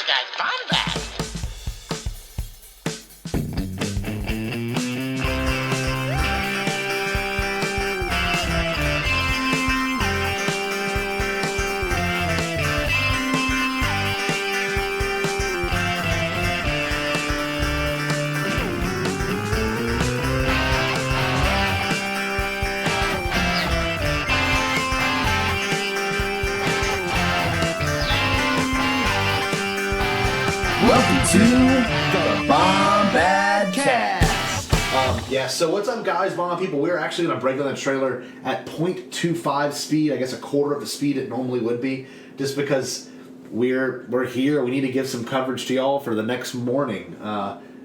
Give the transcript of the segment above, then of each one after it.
Guys Bombad. Welcome to the Bombad Cast. So what's up, guys, Bombad people? We're actually going to break down the trailer at 0.25 speed, I guess a quarter of the speed it normally would be, just because we're here. We need to give some coverage to y'all for the next morning.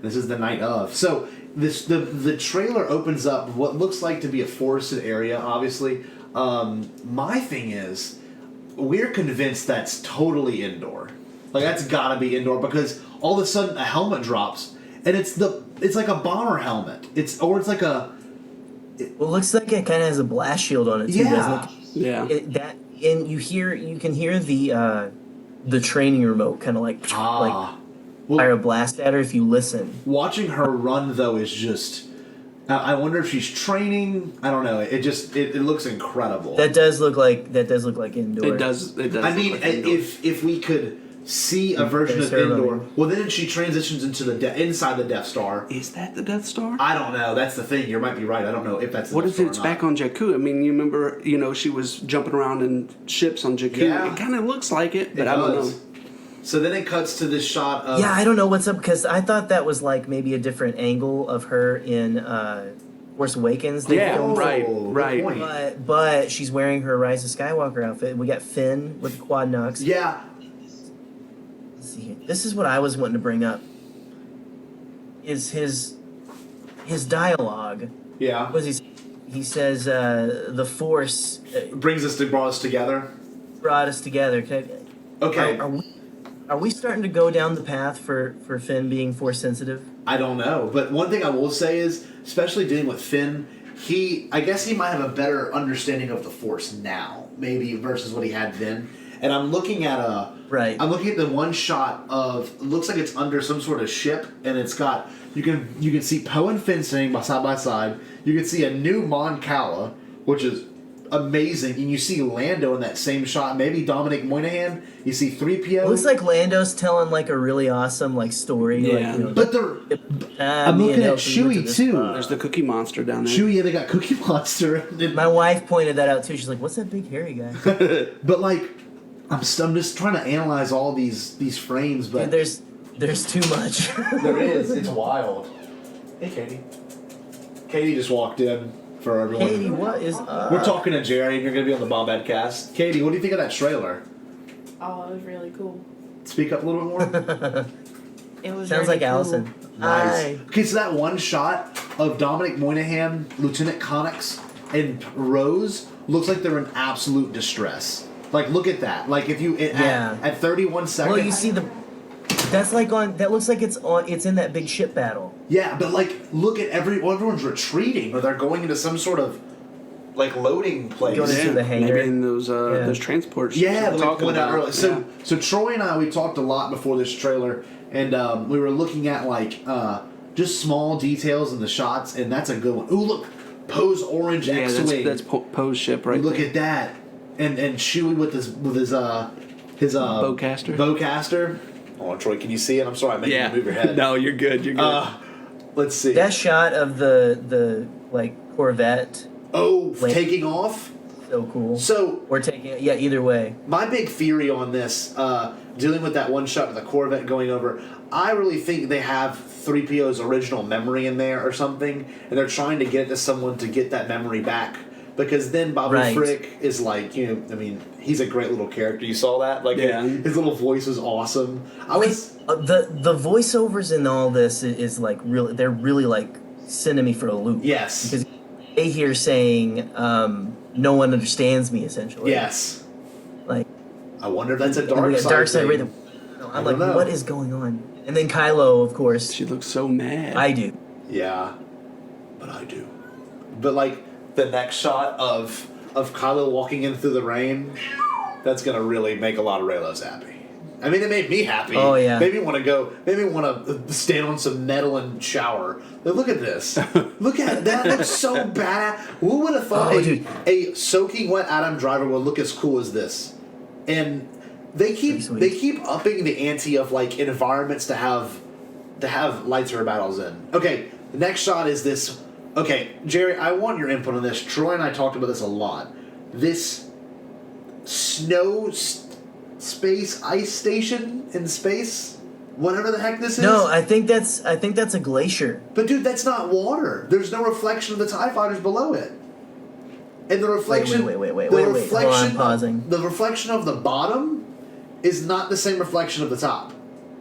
This is the night of. So the trailer opens up what looks like to be a forested area, obviously. My thing is, we're convinced that's totally indoor. Like, that's gotta be indoor, because all of a sudden a helmet drops, and it's like a bomber helmet. It's like a... Well, it looks like it kind of has a blast shield on it too, doesn't it? Yeah. And you can hear the training remote kind of like fire a blast at her if you listen. Watching her run, though, is just... I wonder if she's training. I don't know. It looks incredible. That does look like indoor. It does. I mean, if we could see a version of indoor, well, then she transitions into inside the Death Star. Is that the Death Star? I don't know. That's the thing. You might be right. I don't know if that's the What Death if Star it's or back not. on Jakku? I mean, you remember, she was jumping around in ships on Jakku. Yeah. It kind of looks like it, but It I don't does. know. So then it cuts to this shot of... Yeah, I don't know what's up, because I thought that was like maybe a different angle of her in Force Awakens. They Yeah, filmed right, good right. point. But she's wearing her Rise of Skywalker outfit. We got Finn with the quad knocks. Yeah. Let's see here. This is what I was wanting to bring up. Is his dialogue. Yeah. What does he say? He says, the Force Brought us together. brought us together. Okay. Are we starting to go down the path for Finn being Force sensitive? I don't know. But one thing I will say is, especially dealing with Finn, I guess he might have a better understanding of the Force now, maybe, versus what he had then. And I'm looking at I'm looking at the one shot of, looks like it's under some sort of ship, and it's got, you can see Poe and Finn sitting side by side. You can see a new Mon Cala, which is amazing, and you see Lando in that same shot. Maybe Dominic Moynihan. You see 3PO. It looks like Lando's telling like a really awesome like story. Yeah. But I'm looking at Chewie too. There's the Cookie Monster down there. Chewie, yeah, they got Cookie Monster. My wife pointed that out too. She's like, "What's that big hairy guy?" But like, I'm just trying to analyze all these frames, but Dude, there's too much. there is. It's wild. Hey, Katie. Katie just walked in for everyone. Katie, what is up? We're talking to Jerry, and you're going to be on the Bombad Cast. Katie, what do you think of that trailer? Oh, it was really cool. Speak up a little bit more. It was Sounds really like cool. Allison. Nice. Hi. Okay, so that one shot of Dominic Moynihan, Lieutenant Connix, and Rose looks like they're in absolute distress. Like, look at that. Like, if you at 31 seconds. Well, you see that's like on. That looks like it's in that big ship battle. Yeah, but like, look at everyone's retreating, or they're going into some sort of like loading place. Going into the hangar. Maybe in those transports. Yeah, we're like talking went out about. early. So Troy and I, we talked a lot before this trailer, and we were looking at like just small details in the shots, and that's a good one. Ooh, look, Poe's orange Yeah, X-wing. that's Poe's ship right Look there. at that, and Chewie with his bowcaster. Bowcaster. Oh, Troy, can you see it? I'm sorry, I'm making you move your head. No, you're good. You're good. Let's see. That shot of the like Corvette. Taking off. So cool. So Or taking either way. my big theory on this, dealing with that one shot of the Corvette going over, I really think they have 3PO's original memory in there or something, and they're trying to get it to someone to get that memory back. Because then Babu Frick is like, he's a great little character. You saw that? Like, his little voice was awesome. The voiceovers in all this is like really, they're really like sending me for a loop. Yes. Because they hear saying, no one understands me, essentially. Yes. Like, I wonder if that's a we dark got side dark side thing. rhythm. I'm like, know. what is going on? And then Kylo, of course. She looks so mad. I do. Yeah. But I do. But like, the next shot of Kylo walking in through the rain, that's going to really make a lot of Reylos happy. I mean, it made me happy. Oh, yeah. Made me want to stand on some metal and shower. But look at this. Look at it. That looks so bad. Who would have thought a soaking wet Adam Driver would look as cool as this? And they keep upping the ante of like environments to have lightsaber battles in. Okay, the next shot is this. Okay, Jerry, I want your input on this. Troy and I talked about this a lot. This space ice station in space, whatever the heck this is. No, I think that's a glacier. But dude, that's not water. There's no reflection of the TIE fighters below it. And the reflection. Wait. Hold on, I'm pausing. The reflection of the bottom is not the same reflection of the top.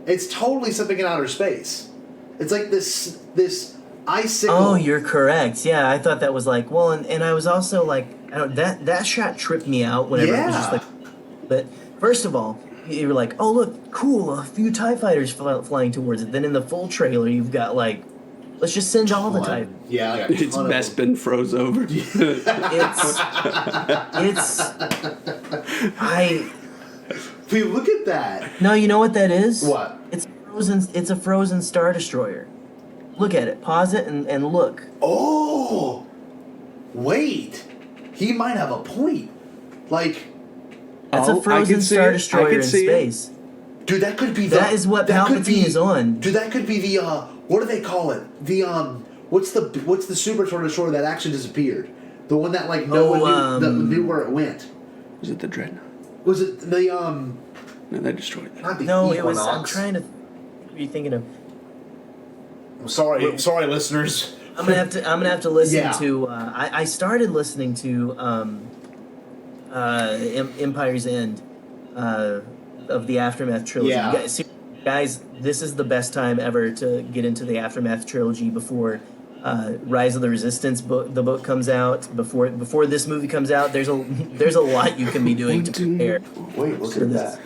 It's totally something in outer space. It's like this icicle. Oh, you're correct. Yeah, I thought that was like, well, and I was also like, I don't, that shot tripped me out whenever it was just like, but first of all, you were like, oh look, cool, a few TIE fighters flying towards it. Then in the full trailer, you've got like, let's just send all the TIE. Yeah, I got it's best been froze over. Wait, look at that. No, you know what that is? What? It's frozen. It's a frozen Star Destroyer. Look at it. Pause it and look. Oh, wait. He might have a point. Like, that's a frozen Star Destroyer in space. Dude, that could be that is what Palpatine is on. Dude, that could be the what do they call it? The what's the Super Star Destroyer that actually disappeared? The one that like no one knew where it went. Was it the Dreadnought? Was it the No, they destroyed that. No, it was. I'm trying to. What are you thinking of? I'm sorry, listeners. I'm gonna have to listen to. I started listening to Empire's End of the Aftermath trilogy. Yeah. Guys, this is the best time ever to get into the Aftermath trilogy before Rise of the Resistance the book comes out. Before this movie comes out, there's a lot you can be doing to prepare. Wait, look at that.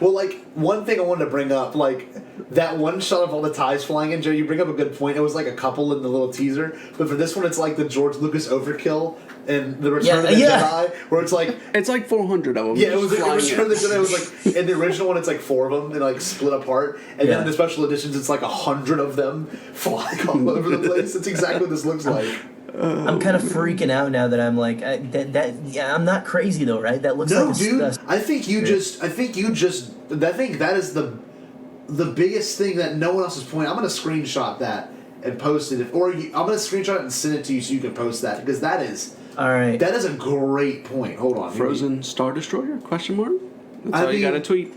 Well, like, one thing I wanted to bring up, like, that one shot of all the TIEs flying in, Joe, you bring up a good point. It was like a couple in the little teaser. But for this one, it's like the George Lucas overkill and the Return of the Jedi, where it's like... It's like 400 of them. Yeah, it was like Return of the Jedi. It was like, in the original one, it's like 4 of them and like split apart. And then in the special editions, it's like 100 of them flying all over the place. That's exactly what this looks like. I'm kind of freaking out now that I'm like I'm not crazy though, right? That looks like dude. I think that is the biggest thing that no one else is pointing. I'm gonna screenshot that and post it, I'm gonna screenshot it and send it to you so you can post that because that is all right. That is a great point. Hold on, Frozen Star Destroyer? Question mark. That's all you gotta tweet.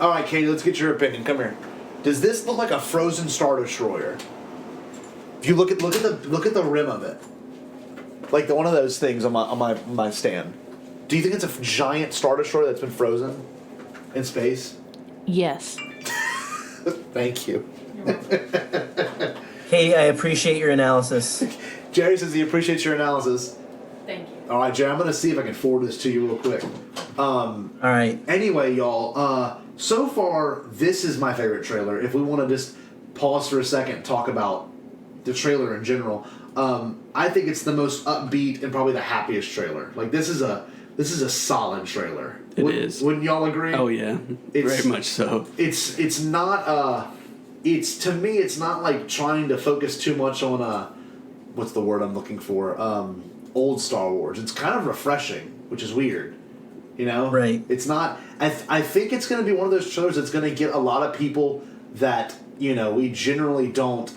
All right, Katie, let's get your opinion. Come here. Does this look like a frozen Star Destroyer? If you look at the rim of it, like one of those things on my stand. Do you think it's a giant Star Destroyer that's been frozen in space? Yes. Thank you. Katie, I appreciate your analysis. Jerry says he appreciates your analysis. Thank you. All right, Jerry, I'm gonna see if I can forward this to you real quick. All right. Anyway, y'all. So far, this is my favorite trailer. If we want to just pause for a second and talk about the trailer in general, I think it's the most upbeat and probably the happiest trailer. Like this is a solid trailer. It is. Wouldn't y'all agree? Oh yeah, very much so. It's not to me it's not like trying to focus too much on what's the word I'm looking for, old Star Wars. It's kind of refreshing, which is weird. You know? Right. It's not I think it's going to be one of those trailers that's going to get a lot of people that, you know, we generally don't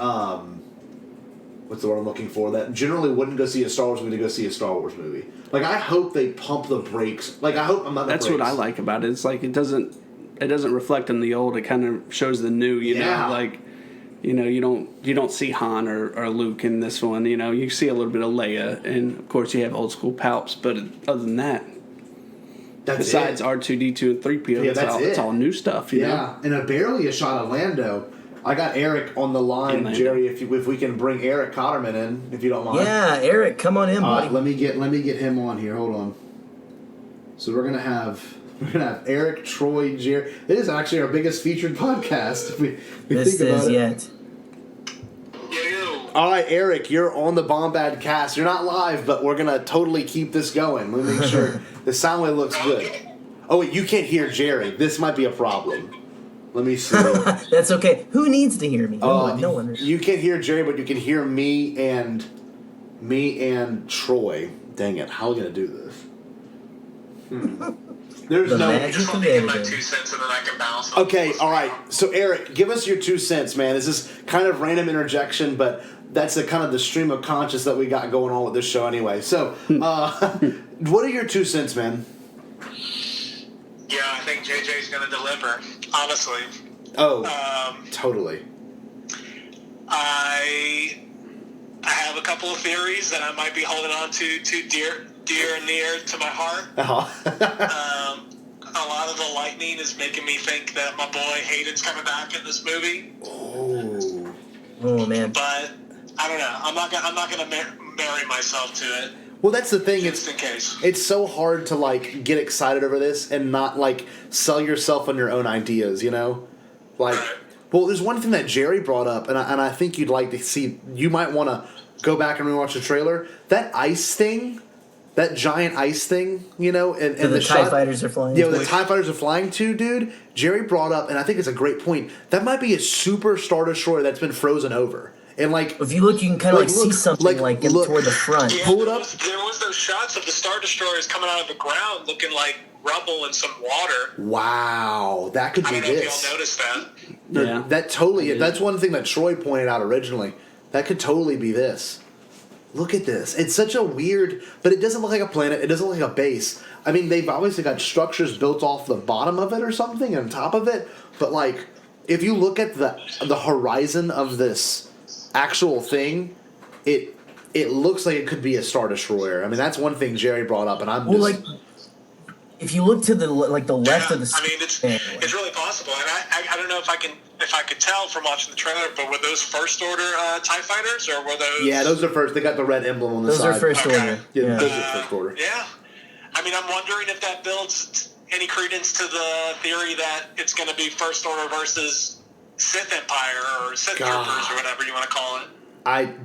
what's the word I'm looking for? That generally wouldn't go see a Star Wars movie to go see a Star Wars movie. Like, I hope they pump the brakes. Like, I hope I'm not. That's what I like about it. It's like it doesn't reflect on the old. It kind of shows the new. You know, like, you know, you don't see Han or Luke in this one. You know, you see a little bit of Leia, and of course you have old school Palps. But other than that, besides R2D2 and 3PO, it's all new stuff. You know? And barely a shot of Lando. I got Eric on the line, Jerry. If we can bring Eric Kotteman in, if you don't mind. Yeah, Eric, come on in, buddy. Let me get him on here. Hold on. So we're gonna have Eric, Troy, Jerry. It is actually our biggest featured podcast. If we think about it. All right, Eric, you're on the Bombad cast. You're not live, but we're gonna totally keep this going. Let me make sure the sound wave looks good. Oh, wait, you can't hear Jerry. This might be a problem. Let me see. That's okay. Who needs to hear me? No one. You can't hear Jerry, but you can hear me and Troy. Dang it! How are we gonna do this? There's The no. magic Just let of me get my editing. 2 cents and then I can bounce. on Okay, what's all going right. on. So Eric, give us your 2 cents, man. This is kind of random interjection, but that's the kind of the stream of conscious that we got going on with this show anyway. So, what are your 2 cents, man? Yeah, I think JJ's going to deliver, honestly. Oh, totally. I have a couple of theories that I might be holding on to dear and near to my heart. A lot of the lightning is making me think that my boy Hayden's coming back in this movie. Oh man. But I don't know. I'm not gonna marry myself to it. Well, that's the thing. Just in case. It's so hard to like get excited over this and not like sell yourself on your own ideas. You know, like. Right. Well, there's one thing that Jerry brought up, and I think you'd like to see. You might want to go back and rewatch the trailer. That ice thing, that giant ice thing, you know, and the TIE fighters are flying. Yeah, the TIE fighters are flying to, dude. Jerry brought up, and I think it's a great point. That might be a super Star Destroyer that's been frozen over, and like If you look, you can kind of Like, see look, something like, like in look. toward the front. Yeah, Pull it up. There was those shots of the Star Destroyers coming out of the ground looking like rubble and some water. wow, that could I be don't know if this. y'all noticed that. Yeah. That totally. That's one thing that Troy pointed out originally. That could totally be this. Look at this. It's such a weird, but it doesn't look like a planet. It doesn't look like a base. I mean, they've obviously got structures built off the bottom of it or something and on top of it. But like, if you look at the horizon of this actual thing, it looks like it could be a Star Destroyer. I mean, that's one thing Jerry brought up, and I'm Well, just. like if you look to the left of the I mean, it's really possible, and I don't know if I could tell from watching the trailer, but were those first order TIE fighters or were those? Yeah, those are first. They got the red emblem on the those side. are first Okay. order. Yeah, Yeah. those are first order. Yeah, I mean, I'm wondering if that builds any credence to the theory that it's going to be first order versus Sith Empire or Sith God. Troopers or whatever you want to call it.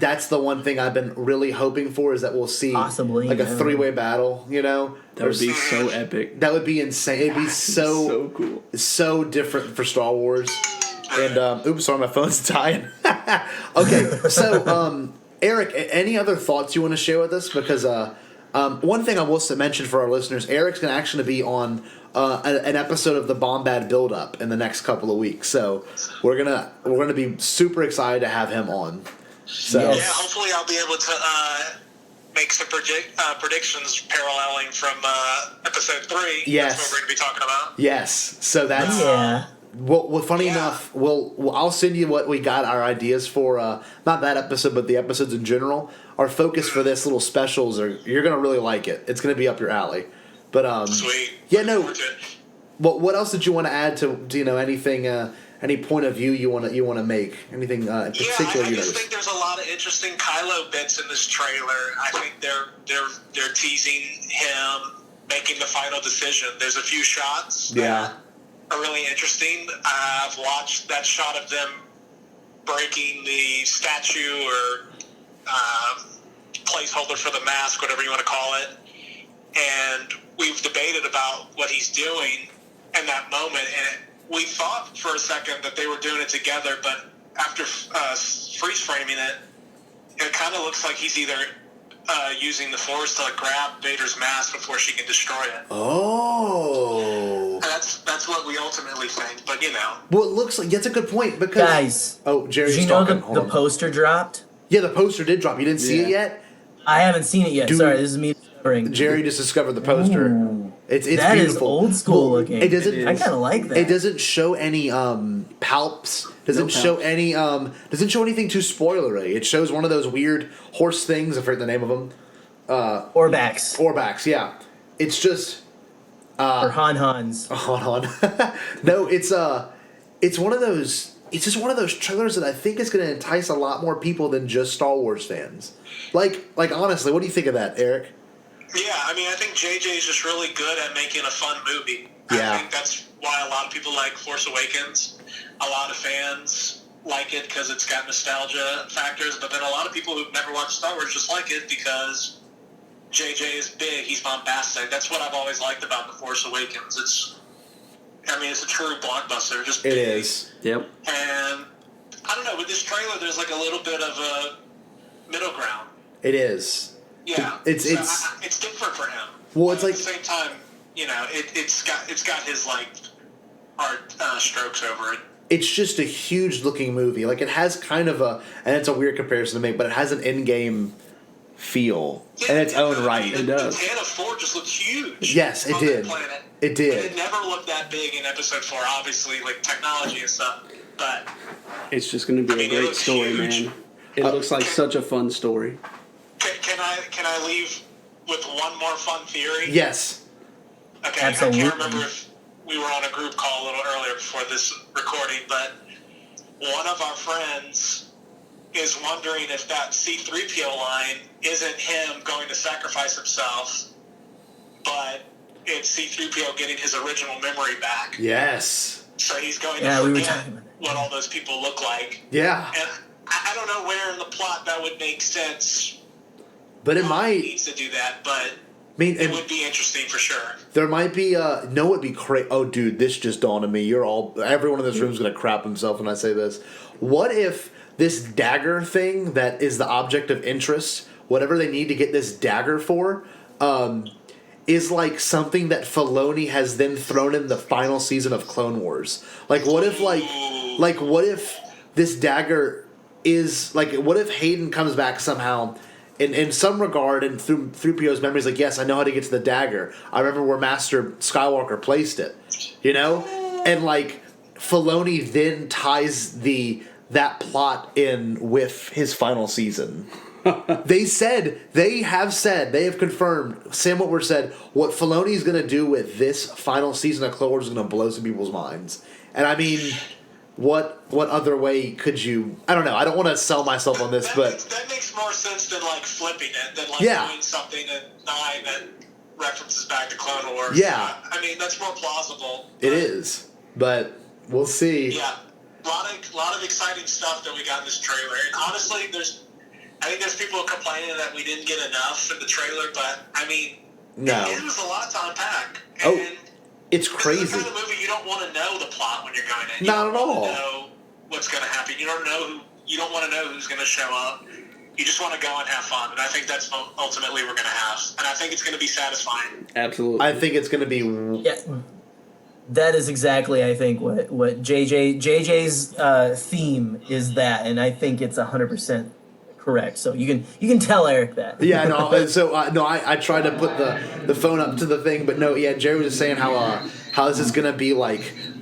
That's the one thing I've been really hoping for is that we'll see Possibly, like a yeah. 3-way battle, you know? That would be so epic. That would be insane. It'd be So cool. so different for Star Wars. And oops, sorry, my phone's dying. Okay, so Eric, any other thoughts you want to share with us? Because one thing I will mention for our listeners, Eric's going to actually be on an episode of the Bombad Build Up in the next couple of weeks. So we're gonna be super excited to have him on. So Yes. Yeah, hopefully I'll be able to make some predictions paralleling from episode 3. Yes. That's what we're going to be talking about. yes, so that's Yeah. well. Funny Yeah. enough, I'll send you what we got our ideas for. Not that episode, but the episodes in general. Our focus for this little specials are you're gonna really like it. It's gonna be up your alley. But Sweet. yeah, Look no. forward to it. What else did you want to add to you know anything? Any point of view you want to make? Anything in Yeah, particular I you just noticed? think there's a lot of interesting Kylo bits in this trailer. I think they're teasing him making the final decision. There's a few shots Yeah. that are really interesting. I've watched that shot of them breaking the statue or placeholder for the mask, whatever you want to call it, and we've debated about what he's doing in that moment, and we thought for a second that they were doing it together, but after freeze framing it, it kind of looks like he's either using the Force to like, grab Vader's mask before she can destroy it. Oh. That's what we ultimately think, but you know. Well, it looks like that's a good point because Guys, Oh, Jerry's did you know talking. Hold the on. poster dropped? Yeah, the poster did drop. You didn't see it Yeah. yet? I haven't seen it yet. Dude. Sorry, this is me discovering. Jerry just discovered the poster. Ooh. It's That is beautiful. old school Well, looking. It doesn't. It I is. kind of like that. It doesn't show any palps. Doesn't No show palps. any. Doesn't show anything too spoilery. It shows one of those weird horse things. I forget the name of them. Orbacks. Orbacks. Yeah. It's just. or Han-Hans. Hold on. No, it's one of those. It's just one of those trailers that I think is going to entice a lot more people than just Star Wars fans. Like honestly, what do you think of that, Eric? Yeah, I mean, I think JJ is just really good at making a fun movie. Yeah. I think that's why a lot of people like Force Awakens. A lot of fans like it because it's got nostalgia factors, but then a lot of people who've never watched Star Wars just like it because JJ is big. He's bombastic. That's what I've always liked about The Force Awakens. It's a true blockbuster. Just It big. is. Yep. And I don't know, with this trailer, there's like a little bit of a middle ground. It is. Yeah, It's different for him. Well, it's but like at the same time, it's got his like art strokes over it. It's just a huge looking movie. Like it has kind of and it's a weird comparison to make, but it has an Endgame feel in its own right. It does. The Tantive 4 just looked huge. Yes, it did. It did. And it never looked that big in Episode 4, obviously, like technology and stuff. But it's just going to be a great story, huge. man. It looks like such a fun story. Can I leave with one more fun theory? Yes. Okay, Absolutely. I can't remember if we were on a group call a little earlier before this recording, but one of our friends is wondering if that C-3PO line isn't him going to sacrifice himself, but it's C-3PO getting his original memory back. Yes. So he's going to forget what all those people look like. Yeah. And I don't know where in the plot that would make sense. But it might. He needs to do that, but it would be interesting for sure. There might be it'd be crazy. Oh, dude, this just dawned on me. Everyone in this room is gonna crap himself when I say this. What if this dagger thing that is the object of interest, whatever they need to get this dagger for, is like something that Filoni has then thrown in the final season of Clone Wars? Like, what if what if this dagger is like, what if Hayden comes back somehow? In some regard, and through 3PO's memories, like, yes, I know how to get to the dagger. I remember where Master Skywalker placed it, and like Filoni then ties that plot in with his final season. They have confirmed. Sam Witwer said what Filoni's going to do with this final season of Clone Wars is going to blow some people's minds, and I mean. What other way could you? I don't know. I don't want to sell myself on this, but that makes more sense than like flipping it, than like doing something at 9 that references back to Clone Wars. Yeah, I mean that's more plausible. It is, but we'll see. Yeah, a lot of exciting stuff that we got in this trailer, and honestly, I think there's people complaining that we didn't get enough in the trailer, but I mean, it was a lot to unpack. And it's crazy. It's the kind of movie you don't want to know the plot when you're going in. Not at all. You don't want to know what's going to happen. You don't want to know who's going to show up. You just want to go and have fun, and I think that's ultimately we're going to have. And I think it's going to be satisfying. Absolutely. I think it's going to be. Yeah, that is exactly, I think, what JJ's theme is that, and I think it's 100% correct. So you can tell Eric that. Yeah, no. So I tried to put the phone up to the thing, but no. Yeah, Jerry was just saying how this is gonna be like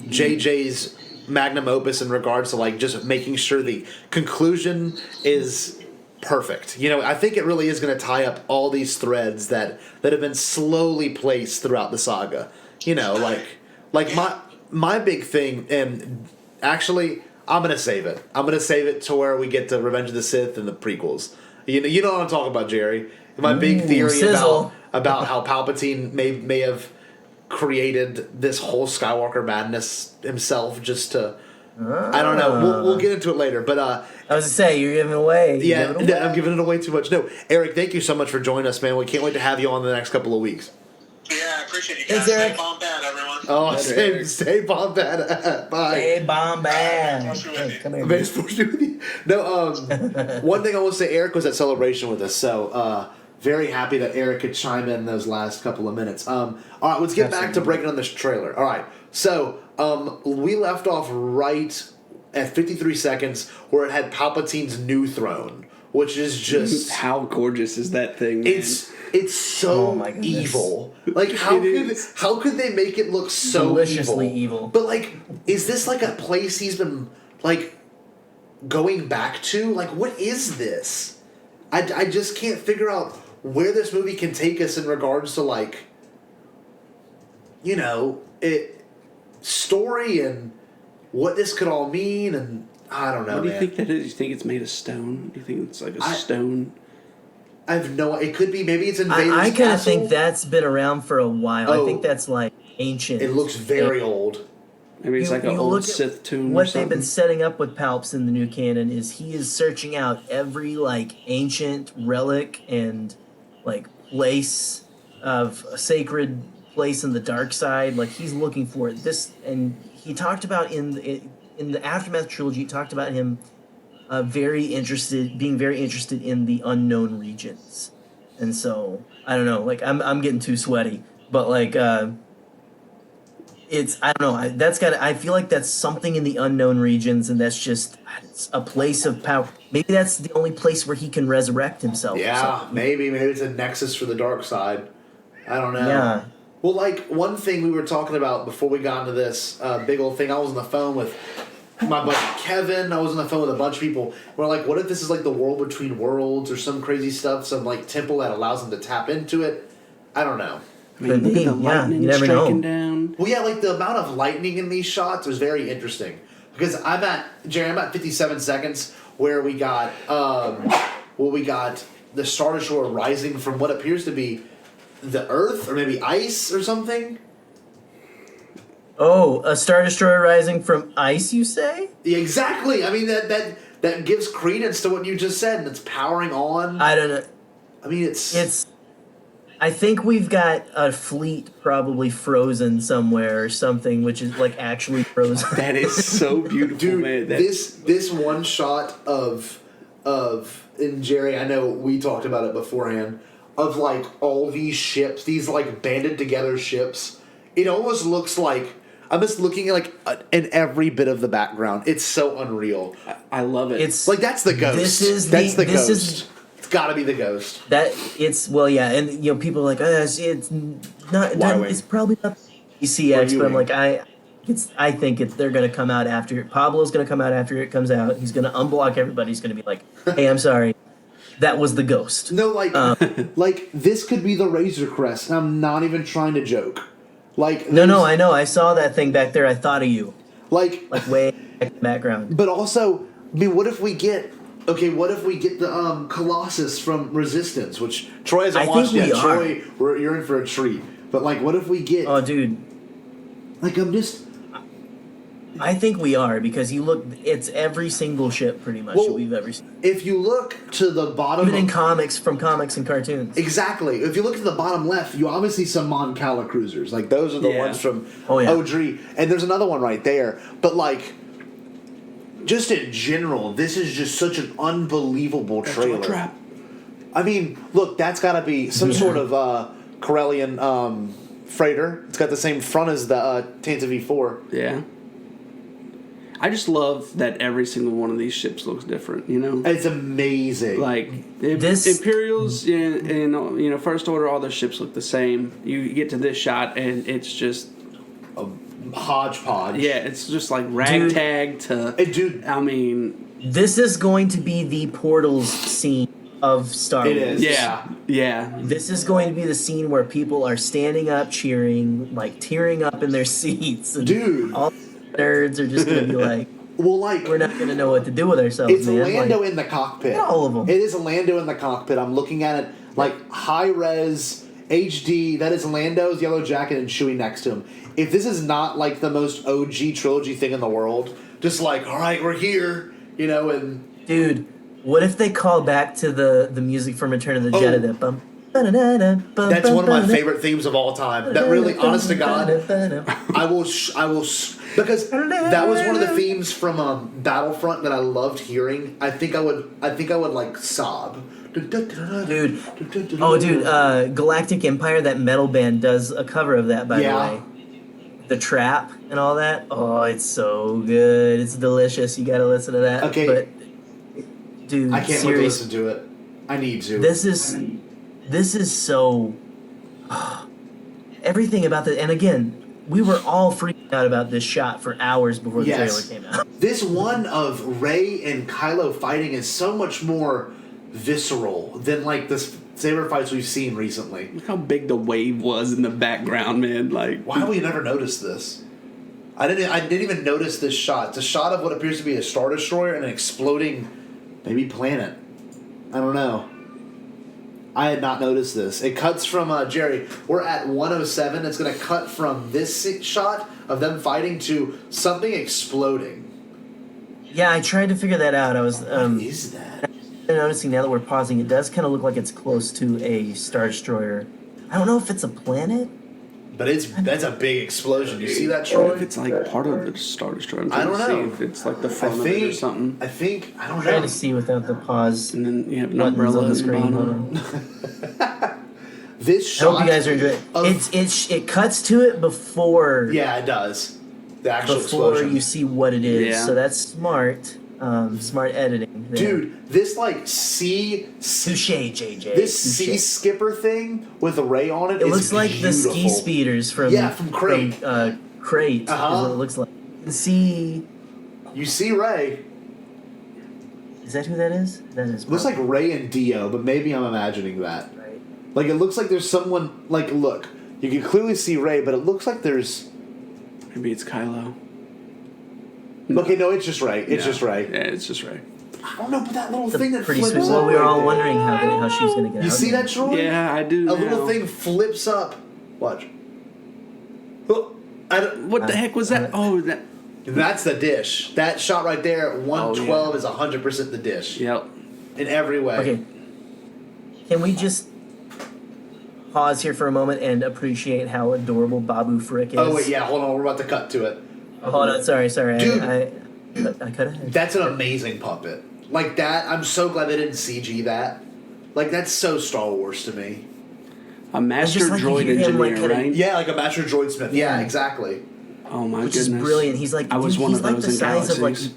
JJ's magnum opus in regards to like just making sure the conclusion is perfect. I think it really is gonna tie up all these threads that have been slowly placed throughout the saga. Like my big thing, and actually. I'm going to save it. I'm going to save it to where we get to Revenge of the Sith and the prequels. You know what I'm talking about, Jerry. My big theory about how Palpatine may have created this whole Skywalker madness himself just to... I don't know. We'll get into it later. But I was going to say, you're giving it away. I'm giving it away too much. No, Eric, thank you so much for joining us, man. We can't wait to have you on the next couple of weeks. Yeah, I appreciate you guys. Stay bombad, everyone. Oh, stay bombad. Bye. Stay bombad. Hey, come here. May Force be with you. No, one thing I will say, Eric was at Celebration with us, so very happy that Eric could chime in those last couple of minutes. All right, let's get back to breaking on this trailer. All right, so we left off right at 53 seconds where it had Palpatine's new throne, which is just... How gorgeous is that thing, man? It's so evil. Like, how could they make it look so deliciously evil? But, like, is this, like, a place he's been, like, going back to? Like, what is this? I just can't figure out where this movie can take us in regards to, like, story and what this could all mean, and I don't know, What do you think that is? Do you think it's made of stone? Do you think it's like a stone? I have no... It could be. Maybe it's in Vader's I kind of castle. think that's been around for a while. I think that's, like, ancient. It looks very old. Maybe it's like an old Sith tomb what or something. they've been setting up with Palps in the new canon is he is searching out every, like, ancient relic and, like, place, of a sacred place in the dark side. Like he's looking for it. This, and he talked about in the Aftermath trilogy. He talked about him being very interested in the unknown regions. And so I don't know. Like I'm getting too sweaty, but like it's I don't know. I feel like that's something in the unknown regions, and that's just it's a place of power. Maybe that's the only place where he can resurrect himself. Yeah, maybe it's a nexus for the dark side. I don't know. Yeah. Well, like one thing we were talking about before we got into this big old thing, I was on the phone with my buddy Kevin. I was on the phone with a bunch of people. We're like, what if this is like the world between worlds or some crazy stuff, some like temple that allows them to tap into it? I don't know. I mean, look at the lightning you never striking know. Down. Well, yeah, like the amount of lightning in these shots was very interesting because I'm at 57 seconds where we got the Star Destroyer rising from what appears to be the Earth or maybe ice or something. Oh, a Star Destroyer rising from ice, you say? Yeah, exactly. I mean that gives credence to what you just said, and it's powering on. I don't know. I mean, it's. I think we've got a fleet probably frozen somewhere or something, which is like actually frozen. That is so beautiful, Dude, man. this one shot of and Jerry, I know we talked about it beforehand, of like all these ships, these like banded together ships. It almost looks like I'm just looking at like in every bit of the background. It's so unreal. I love it. It's Like that's the ghost. That's the ghost. It's got to be the ghost. that it's well, yeah, and you know people are like, it's not, Y-wing. it's probably not ECX, but I'm Y-wing. like, I think they're gonna come out after Pablo's gonna come out after it comes out. He's gonna unblock everybody. He's gonna be like, hey, I'm sorry, that was the ghost. No, like like this could be the Razor Crest. And I'm not even trying to joke. Like No, I know. I saw that thing back there. I thought of you, like way back in the background. But also, I mean, what if we get the Colossus from Resistance, which Troy hasn't I watched think yet. we are. Troy, you're in for a treat. But like, what if we get? Oh, dude. Like, I think we are because it's every single ship pretty much that we've ever seen. If you look to the bottom, Even in comics and cartoons. exactly. If you look to the bottom left, you obviously see some Mon Cala cruisers. Like those are the ones from OG, and there's another one right there. But like, just in general, this is just such an unbelievable trailer. Trap. I mean, look, that's got to be some sort of Corellian freighter. It's got the same front as the Tantive V4. Yeah. I just love that every single one of these ships looks different, you know? It's amazing. Like, Imperials and First Order, all their ships look the same. You get to this shot, and it's just... a hodgepodge. Yeah, it's just like ragtag to... Dude. I mean... This is going to be the Portals scene of Star Wars. It is. Yeah. This is going to be the scene where people are standing up, cheering, like tearing up in their seats. And Dude. all nerds are just going to be like, well, like, we're not going to know what to do with ourselves, it's man. Lando like, in the cockpit. all of them. It is a Lando in the cockpit. I'm looking at it like high-res, HD. That is Lando's yellow jacket and Chewie next to him. If this is not like the most OG trilogy thing in the world, just like, all right, we're here, you know, and... Dude, what if they call back to the music from Return of the Jedi? That bum. That's one of my favorite themes of all time. That really, honest to God, I will, because that was one of the themes from Battlefront that I loved hearing. I think I would like sob. Dude. Oh, dude, Galactic Empire, that metal band does a cover of that, by the way. The Trap and all that. Oh, it's so good. It's delicious. You gotta listen to that. Okay. But, dude, I can't wait to listen to it. I need to. This is so... everything about this. And again, we were all freaking out about this shot for hours before the trailer came out. This one of Rey and Kylo fighting is so much more visceral than like the saber fights we've seen recently. Look how big the wave was in the background, man. Like, why have we never noticed this? I didn't even notice this shot. It's a shot of what appears to be a Star Destroyer and an exploding, maybe planet. I don't know. I had not noticed this. It cuts from Jerry. We're at 107. It's going to cut from this shot of them fighting to something exploding. Yeah, I tried to figure that out. I was What is that? noticing now that we're pausing, it does kind of look like it's close to a Star Destroyer. I don't know if it's a planet. But that's a big explosion. You see that, Or Troy? if it's like part of the Star Destroyer. I'm I trying don't to know. see if it's like the front of it or something. I don't I'm trying know. to see without the pause. And then you have an buttons umbrella on the in the screen. Hold bottom. on. This I shot. hope you guys are enjoying it. It cuts to it before. Yeah, it does. The actual Before explosion. you see what it is. Yeah. So that's smart. Smart editing. There. Dude, this like sea. Touche, JJ. This Touche. sea skipper thing with a ray on it. It is looks like the ski beautiful. speeders from Crate. Crate. Is Uh-huh. what it looks like. See, You see Ray. is that who that is? That is. Looks like probably Ray and Dio, but maybe I'm imagining that. right. Like it looks like there's someone. Like look, you can clearly see Ray, but it looks like there's. Maybe it's Kylo. Okay, no, it's just Ray. It's Yeah. just Ray. Yeah, it's just Ray. I don't know, but that little It's thing a that pretty flips sweet. up. Well, we were all right wondering there. how she was gonna get out. You see that, Troy? Yeah, I do. A little now. thing flips up. Watch. Oh, What the heck was that? Oh, that. That's the dish. That shot right there at 112 is 100% the dish. Yep. In every way. Okay. Can we just pause here for a moment and appreciate how adorable Babu Frick is? Oh, wait, yeah, hold on. We're about to cut to it. Oh, hold on. Sorry. Dude. I cut ahead. That's an amazing puppet. Like that, I'm so glad they didn't CG that. Like, that's so Star Wars to me. A master just like to droid hear him, like, engineer, kinda- right? Yeah, like a Master Droid Smith. Yeah, Yeah. exactly. Oh my Which goodness. is brilliant. He's like, I was dude, one he's of like those the in size of like. Galaxies.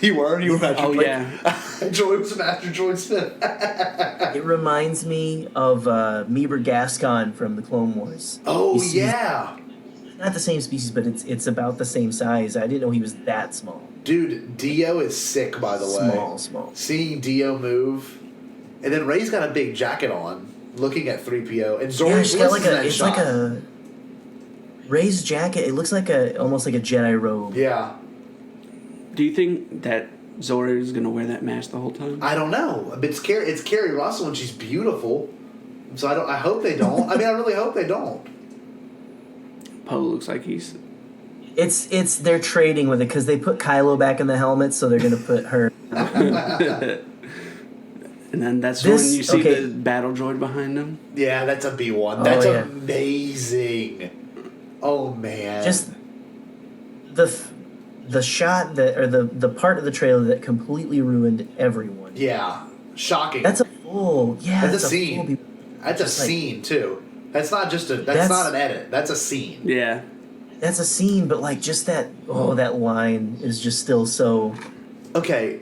You were Master Oh Droid. yeah. Droid was a Master Droid Smith. It reminds me of Meeber Gascon from the Clone Wars. Oh, You see- yeah. Not the same species, but it's about the same size. I didn't know he was that small. Dude, Dio is sick, by the way. Small. Seeing Dio move. And then Ray's got a big jacket on, looking at 3PO. And Zori Yeah, she's got like Bliss is in a. that It's shot. like a. Ray's jacket. It looks like almost like a Jedi robe. Yeah. Do you think that Zora is gonna wear that mask the whole time? I don't know. It's Carrie Russell and she's beautiful. So I hope they don't. I mean, I really hope they don't. Poe looks like he's. It's they're trading with it because they put Kylo back in the helmet, so they're gonna put her. And then that's This- when you see okay. the battle droid behind him. Yeah, that's a B1. Oh, That's yeah. amazing. Oh, man. Just the shot that or the part of the trailer that completely ruined everyone. Yeah. Shocking. That's a full. Yeah, That's a full scene. That's a just like- scene, too. That's not just that's That's- not an edit. That's a scene. Yeah. That's a scene, but like just that. Oh, that line is just still so. Okay.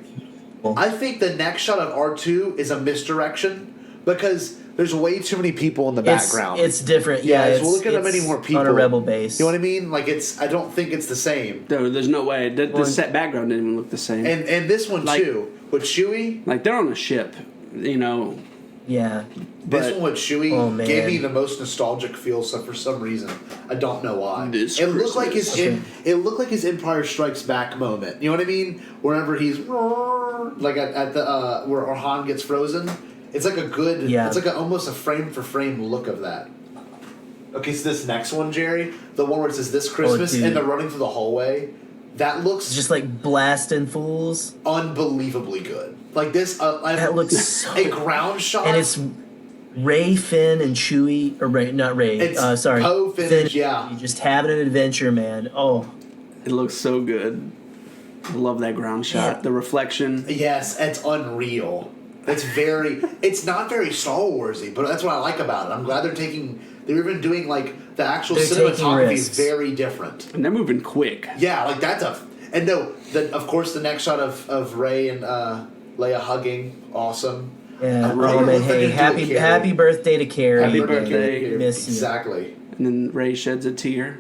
I think the next shot of R2 is a misdirection because there's way too many people in the background. It's different. Yeah, so it's, we're looking at it's many more people on a rebel base. You know what I mean? Like I don't think it's the same. No, there's no way. The Well, set background didn't even look the same. And this one Like- too with Chewie. Like they're on a ship, you know. Yeah, This But- one with Chewie Oh, man. gave me the most nostalgic feel. So for some reason, I don't know why. This It looked like Christmas. it looked like his Empire Strikes Back moment. You know what I mean? Whenever he's like at the where Han gets frozen, it's like a good. Yeah. It's like almost a frame for frame look of that. Okay, so this next one, Jerry, the one where it says "This Christmas" dude. and they're running through the hallway, that looks it's just like blasting fools. unbelievably good. Like this, That looks so. a ground shot, And it's Ray, Finn, and Chewie, or Ray, not Ray. It's Sorry, Poe, Finn, yeah. You're just having an adventure, man. Oh, It looks so good. I love that ground shot. Yeah. The reflection. Yes, it's unreal. It's very. It's not very Star Warsy, but that's what I like about it. I'm glad they're even doing like the actual They're taking cinematography is risks. very different. And they're moving quick. Yeah, like that's and no, of course the next shot of Ray and Leia hugging, awesome. yeah. I really Oh man, hope they hey, do happy Carrie. happy birthday to Carrie. Happy man. birthday. Miss you. Exactly. And then Ray sheds a tear.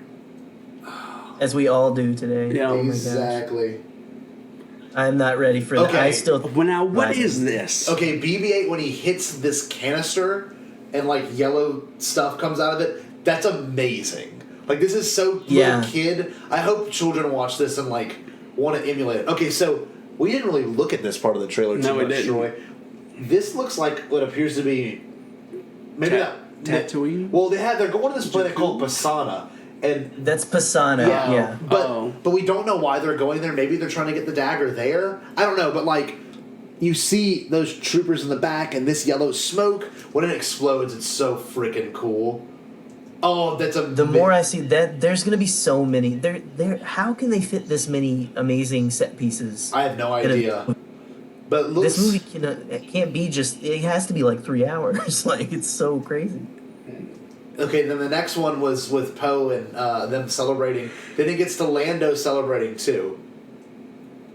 As we all do today. Yeah. Oh my gosh. Exactly. I'm not ready for that. Okay. I still. Well, now what Right. is this? Okay, BB-8 when he hits this canister and like yellow stuff comes out of it, that's amazing. Like this is so Yeah. little kid. I hope children watch this and like want to emulate it. Okay, so we didn't really look at this part of the trailer too No, we much, didn't. Troy. This looks like what appears to be maybe not Tatooine? Well, they're going to this planet called Pasana, and That's Pisana. Yeah. but Oh. but we don't know why they're going there. Maybe they're trying to get the dagger there. I don't know, but like you see those troopers in the back and this yellow smoke. When it explodes, it's so freaking cool. Oh, that's a. The more I see that, there's gonna be so many. How can they fit this many amazing set pieces? I have no idea. But it looks, this movie it can't be just. It has to be like 3 hours. Like it's so crazy. Okay, then the next one was with Poe and them celebrating. Then it gets to Lando celebrating too.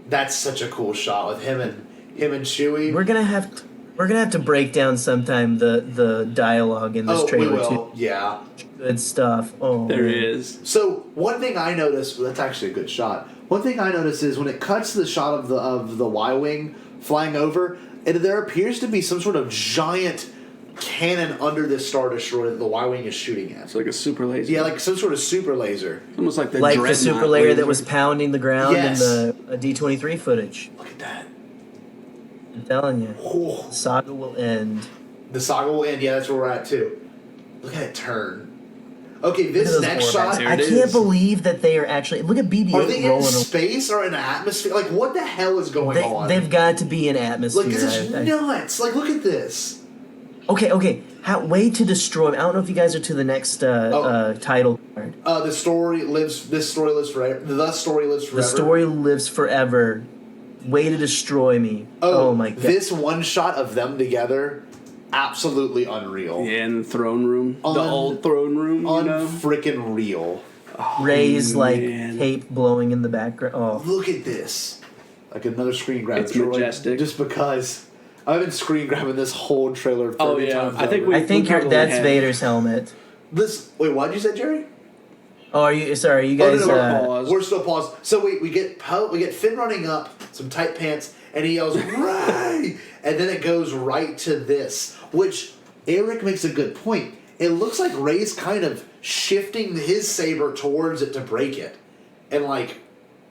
That's such a cool shot with him and Chewie. We're gonna have to break down sometime the dialogue in this trailer we will. too. Yeah. Good stuff. Oh, There man. is. So one thing I noticed, that's actually a good shot. One thing I noticed is when it cuts to the shot of the Y-wing flying over, there appears to be some sort of giant cannon under this Star Destroyer that the Y-wing is shooting at. It's like a super laser. Yeah, like some sort of super laser. Almost like the Like super Dreadnought laser laser that was pounding the ground Yes. in the D23 footage. Look at that. I'm telling you, Oh. saga will end. The saga will end. Yeah, that's where we're at too. Look at it turn. Okay, Look this at those next orbits. shot. There I it can't is. believe that they are actually. Look at BB-8 Are they in rolling. space or in an atmosphere? Like, what the hell is going on? They've got to be in atmosphere. Like, this is nuts. Like, look at this. Okay. Way to destroy me. I don't know if you guys are to the next title card. This story lives forever. The story lives forever. The story lives forever. Way to destroy me. Oh my god. This one shot of them together, absolutely unreal. Yeah, in the throne room. The old throne room, you know? Unfreaking real. Ray's like man. tape blowing in the background. Oh. Look at this. Like another screen grab. It's Troy, majestic. Just because I've been screen grabbing this whole trailer 30 Oh, yeah. times I think over. I think probably that's have- Vader's helmet. Wait, what'd you say, Jerry? Oh, are you sorry? You Oh, guys? no, pause. we're still paused. So we get Finn running up, some tight pants, and he yells "Ray!" and then it goes right to this, which Eric makes a good point. It looks like Ray's kind of shifting his saber towards it to break it, and like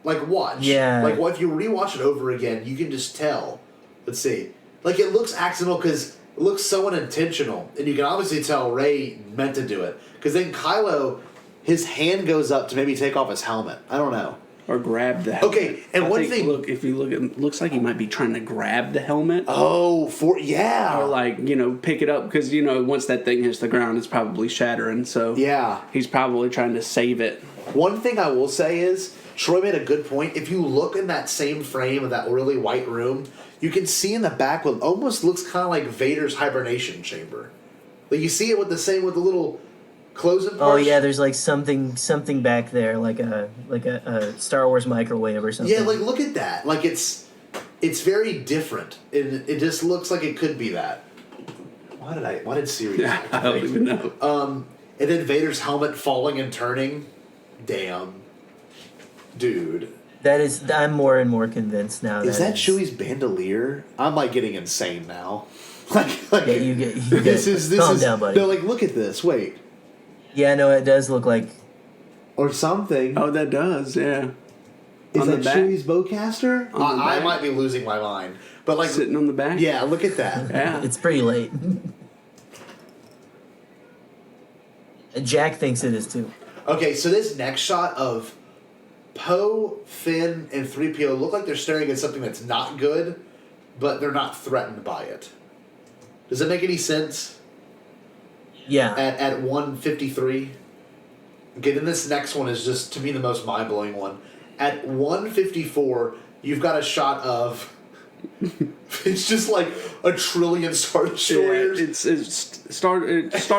watch. Yeah. Like if you rewatch it over again, you can just tell. Let's see. Like it looks accidental because it looks so unintentional, and you can obviously tell Ray meant to do it because then Kylo. His hand goes up to maybe take off his helmet. I don't know. Or grab the helmet. Okay, and one thing- Look, if you look at looks like he might be trying to grab the helmet. Oh, yeah. Or like, pick it up because, once that thing hits the ground, it's probably shattering. So Yeah. he's probably trying to save it. One thing I will say is, Troy made a good point. If you look in that same frame of that really white room, you can see in the back what almost looks kind of like Vader's hibernation chamber. Like you see it with the little closing Oh parts. yeah, there's like something back there, like a Star Wars microwave or something. Yeah, like look at that. Like it's very different. It just looks like it could be that. Why did Siri? Yeah, I don't even know. And then Vader's helmet falling and turning. Damn. Dude. That is. I'm more and more convinced now. Is that Chewie's bandolier? I'm like getting insane now. Like Yeah, you get. this calm is down, buddy. no, like look at this. Wait. Yeah, no, it does look like. Or something. Oh, that does, yeah. Is on that the back? Chewie's bowcaster? On the I back? might be losing my mind. But like Sitting on the back? yeah, look at that. Yeah. It's pretty late. Jack thinks it is too. Okay, so this next shot of Poe, Finn, and 3PO look like they're staring at something that's not good, but they're not threatened by it. Does that make any sense? Yeah. At 153? Okay, then this next one is just, to me, the most mind-blowing one. At 154, you've got a shot of... it's just like a trillion Star Destroyers. Yeah, it's Star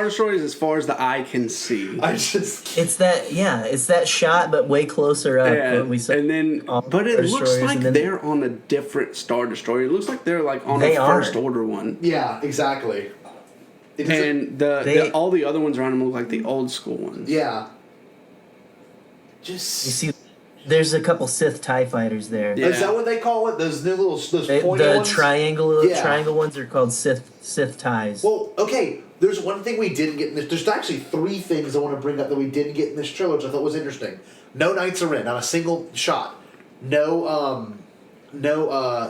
Destroyers as far as the eye can see. I just... It's that shot, but way closer up. Yeah, What we saw and then, all but it Star looks Destroyers, like and then- they're on a different Star Destroyer. It looks like they're like on They a are. First Order one. Yeah, exactly. It doesn't- And all the other ones around them look like the old school ones. yeah. You Just... see, there's a couple Sith TIE fighters there. Yeah. Is that what they call it? Those new little... Those pointy The ones? triangle Yeah. ones are called Sith ties. Well, okay, there's one thing we didn't get in this. There's actually three things I want to bring up that we didn't get in this trailer, which I thought was interesting. No Knights are in, not a single shot. No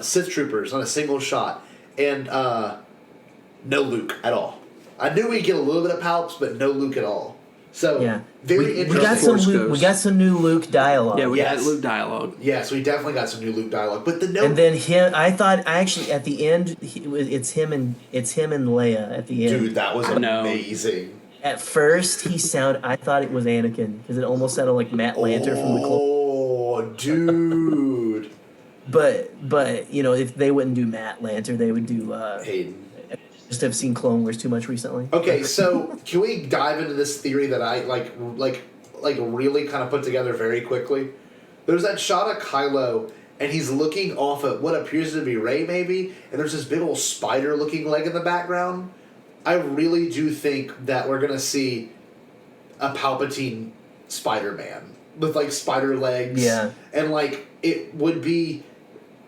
Sith Troopers, not a single shot. And no Luke at all. I knew we'd get a little bit of Palps, but no Luke at all. So Yeah, very we interesting. got some Force Luke, we Ghost. got some new Luke dialogue. Yeah, we Yes. got Luke dialogue. Yes, we definitely got some new Luke dialogue. But the note, And then actually at the end, it's him and Leia at the end. dude, that was I know. amazing. At first, I thought it was Anakin because it almost sounded like Matt Lanter from the Clone. Oh, dude. But if they wouldn't do Matt Lanter, they would do. Hayden. Just have seen Clone Wars too much recently. Okay, so can we dive into this theory that I like really kind of put together very quickly? There's that shot of Kylo, and he's looking off at what appears to be Rey, maybe, and there's this big old spider-looking leg in the background. I really do think that we're gonna see a Palpatine Spider-Man with like spider legs. Yeah. And like it would be,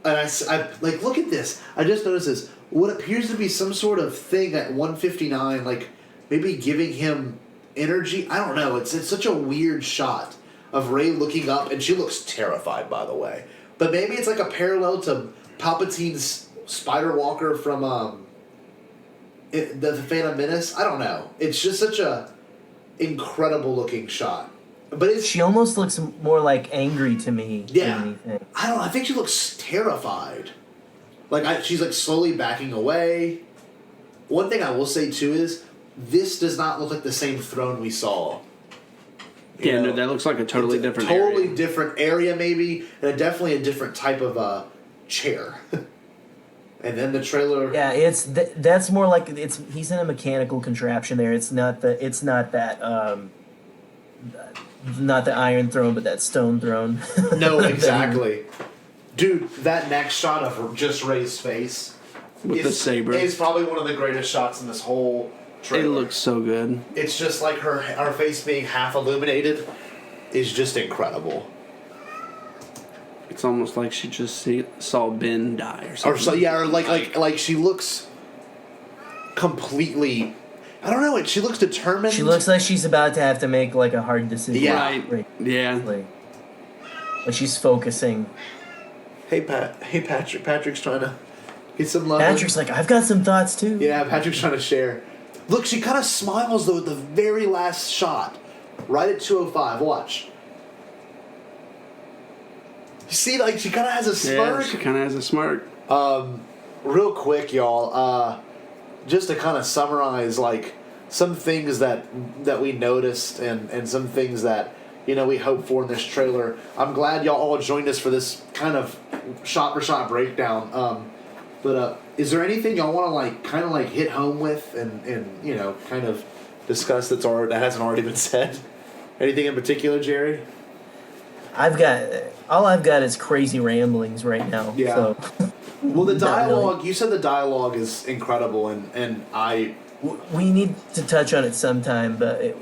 and I like look at this. I just noticed this. What appears to be some sort of thing at 159, like maybe giving him energy. I don't know. It's such a weird shot of Rey looking up, and she looks terrified, by the way. But maybe it's like a parallel to Palpatine's Spider Walker from the Phantom Menace. I don't know. It's just such a incredible looking shot. But She almost looks more like angry to me Yeah. than anything. I don't know. I think she looks terrified. Like she's like slowly backing away. One thing I will say too is this does not look like the same throne we saw. You Yeah, know, no, that looks like a totally it's a different totally area. different area maybe, and definitely a different type of chair. And then the trailer. Yeah, that's more like he's in a mechanical contraption there. It's not the not the Iron Throne, but that Stone Throne. No, exactly. Dude, that next shot of just Rey's face With the saber. is probably one of the greatest shots in this whole trailer. It looks so good. It's just like her face being half illuminated is just incredible. It's almost like she just saw Ben die or something. Or so yeah, or like she looks completely. I don't know. She looks determined. She looks like she's about to have to make like a hard decision. Yeah. Right. Yeah. But she's focusing. Hey Patrick. Patrick's trying to get some love. Patrick's like, I've got some thoughts too. Yeah, Patrick's trying to share. Look, she kind of smiles though at the very last shot, right at 2:05. Watch. You see, like she kind of has a smirk. Yeah, she kind of has a smirk. Real quick, y'all. Just to kind of summarize, like some things that we noticed and some things that we hope for in this trailer. I'm glad y'all all joined us for this kind of shot for shot breakdown. But is there anything y'all want to kind of hit home with and kind of discuss that hasn't already been said? Anything in particular, Jerry? All I've got is crazy ramblings right now. Yeah. So. Well, the Not really. dialogue. You said the dialogue is incredible, and I. We need to touch on it sometime, but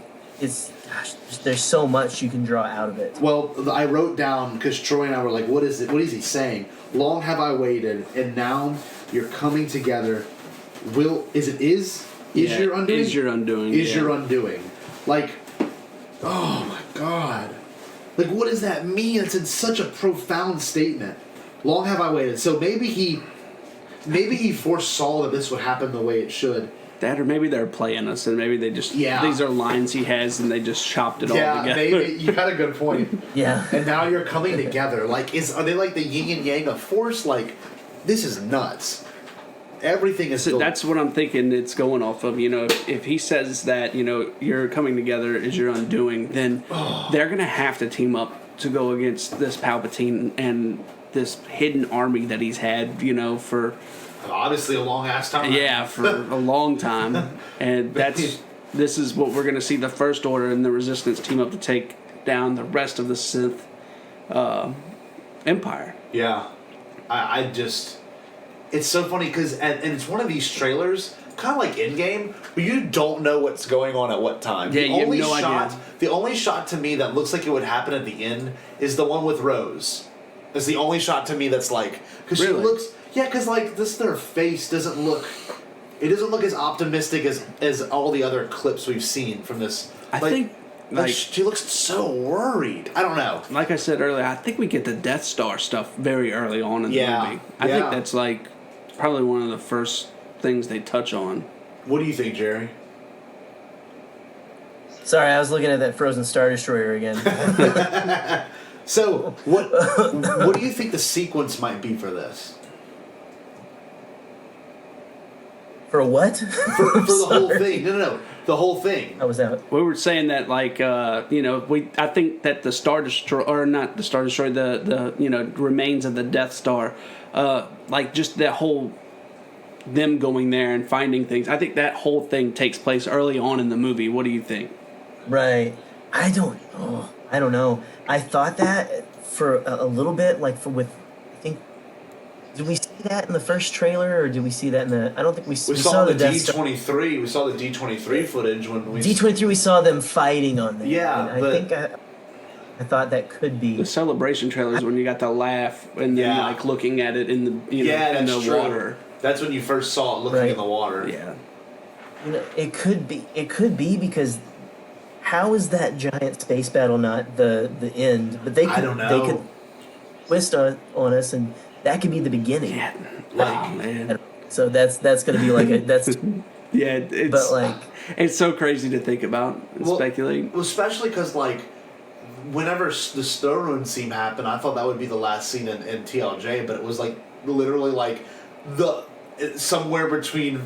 there's so much you can draw out of it. Well, I wrote down because Troy and I were like, "What is it? What is he saying? Long have I waited, and now you're coming together. Is Yeah, your undoing? is your undoing, Is yeah. your undoing? Like, oh my God! Like, what does that mean? It's in such a profound statement. Long have I waited. So maybe he foresaw that this would happen the way it should. That, or maybe they're playing us, and maybe they just these are lines he has, and they just chopped it all together. Yeah, maybe you got a good point. Yeah. And now you're coming together. Like, are they like the yin and yang of force? Like, this is nuts. Everything is. So that's what I'm thinking. It's going off of. If he says that you're coming together is your undoing, then they're gonna have to team up to go against this Palpatine and this hidden army that he's had. For obviously a long ass time. yeah, for a long time, and this is what we're gonna see: the First Order and the Resistance team up to take down the rest of the Sith Empire. Yeah, I just. It's so funny because and it's one of these trailers, kind of like Endgame, where you don't know what's going on at what time. Yeah, you have no idea. The only shot to me that looks like it would happen at the end is the one with Rose. It's the only shot to me that's like because Really? she looks because like their face doesn't look. It doesn't look as optimistic as all the other clips we've seen from this. I think. Like she looks so worried. I don't know. Like I said earlier, I think we get the Death Star stuff very early on in the movie. I think that's probably one of the first things they touch on. What do you think, Jerry? Sorry, I was looking at that frozen Star Destroyer again. So, what do you think the sequence might be for this? For what? For the whole thing? No, the whole thing. How was that? We were saying that, like, I think that the Star Destroyer, or not the Star Destroyer, the remains of the Death Star, like, just that whole, them going there and finding things, I think that whole thing takes place early on in the movie. What do you think? Right. I don't know. I thought that for a little bit, like I think, did we see that in the first trailer, or did we see that in the? I don't think we saw the Death Star. D23. We saw the D23 footage when we D23. We saw them fighting on there. Yeah, and I think I thought that could be The celebration trailers when you got the laugh and then like looking at it in the in the true. water. That's when you first saw it looking in the water. Yeah. It could be because how is that giant space battle not the end? But they could, I don't know. They could twist on us, and that could be the beginning. Yeah. Like, Man. So that's going to be like that's. Yeah, it's But like, it's so crazy to think about and speculate. Well, especially because like, whenever the stone room scene happened, I thought that would be the last scene in TLJ, but it was like literally like somewhere between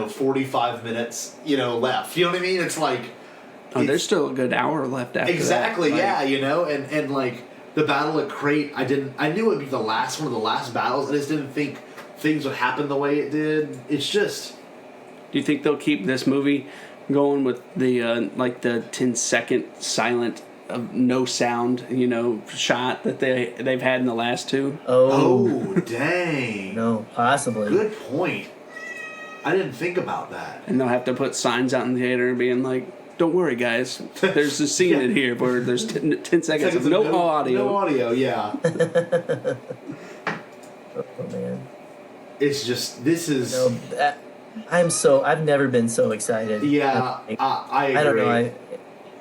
45 minutes left. You know what I mean? It's like. Oh, there's still a good hour left after exactly, that. and like the Battle of Crate, I knew it would be the last one of the last battles. I just didn't think things would happen the way it did. It's just. Do you think they'll keep this movie going with the the 10-second silent no sound shot that they've had in the last two? Oh dang! No, possibly. Good point. I didn't think about that. And they'll have to put signs out in the theater being like, don't worry, guys. There's a scene in here where there's 10 seconds of no audio. No audio, yeah. Oh man. It's just this is. I've never been so excited. Yeah, I agree. I don't know.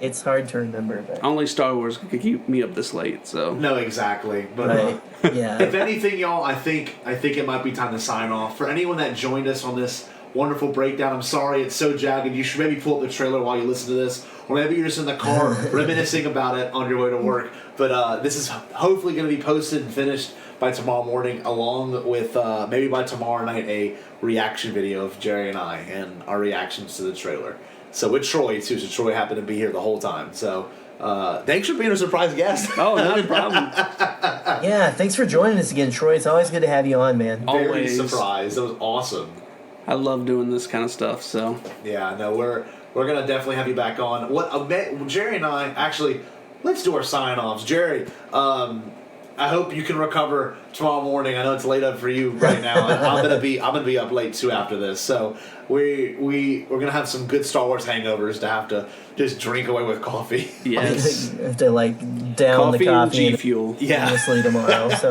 It's hard to remember, but Only Star Wars could keep me up this late. So no, exactly. But right. Yeah. if anything, y'all, I think it might be time to sign off. For anyone that joined us on this wonderful breakdown, I'm sorry it's so jagged. You should maybe pull up the trailer while you listen to this, or maybe you're just in the car reminiscing about it on your way to work. But this is hopefully going to be posted and finished by tomorrow morning, along with maybe by tomorrow night a reaction video of Jerry and I and our reactions to the trailer. So with Troy too. So Troy happened to be here the whole time. So thanks for being a surprise guest. Oh, not a problem. Yeah, thanks for joining us again, Troy. It's always good to have you on, man. Very Always. surprised. That was awesome. I love doing this kind of stuff. So Yeah, no, we're gonna definitely have you back on. Jerry and I actually, let's do our sign-offs. Jerry, I hope you can recover tomorrow morning. I know it's late up for you right now. I'm gonna be up late too after this. So we're gonna have some good Star Wars hangovers to have to just drink away with coffee. yes, Have to down coffee the and coffee G Fuel. Yeah. honestly tomorrow. So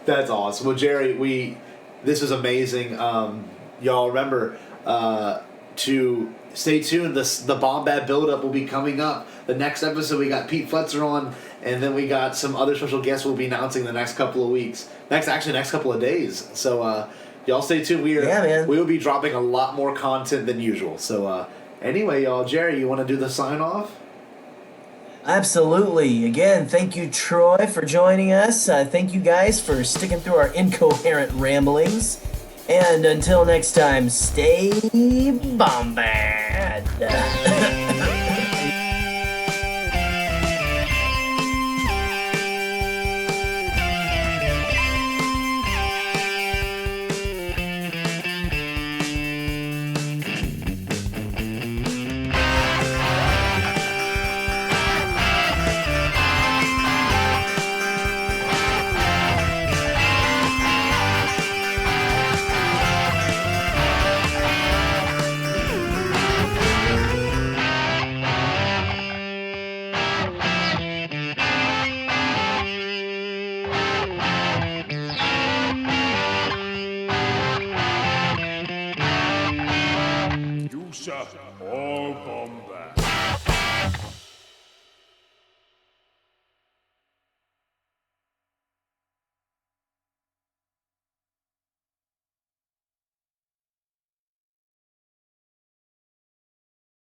That's awesome. Well, Jerry, this was amazing. Y'all remember to stay tuned. The Bombad build-up will be coming up. The next episode, we got Pete Futzer on, and then we got some other special guests we'll be announcing the next couple of weeks. Next couple of days. So y'all stay tuned. We will be dropping a lot more content than usual. So anyway, y'all, Jerry, you want to do the sign-off? absolutely. Again, thank you, Troy, for joining us. Thank you guys for sticking through our incoherent ramblings. And until next time, stay bombad. You shall all bombard.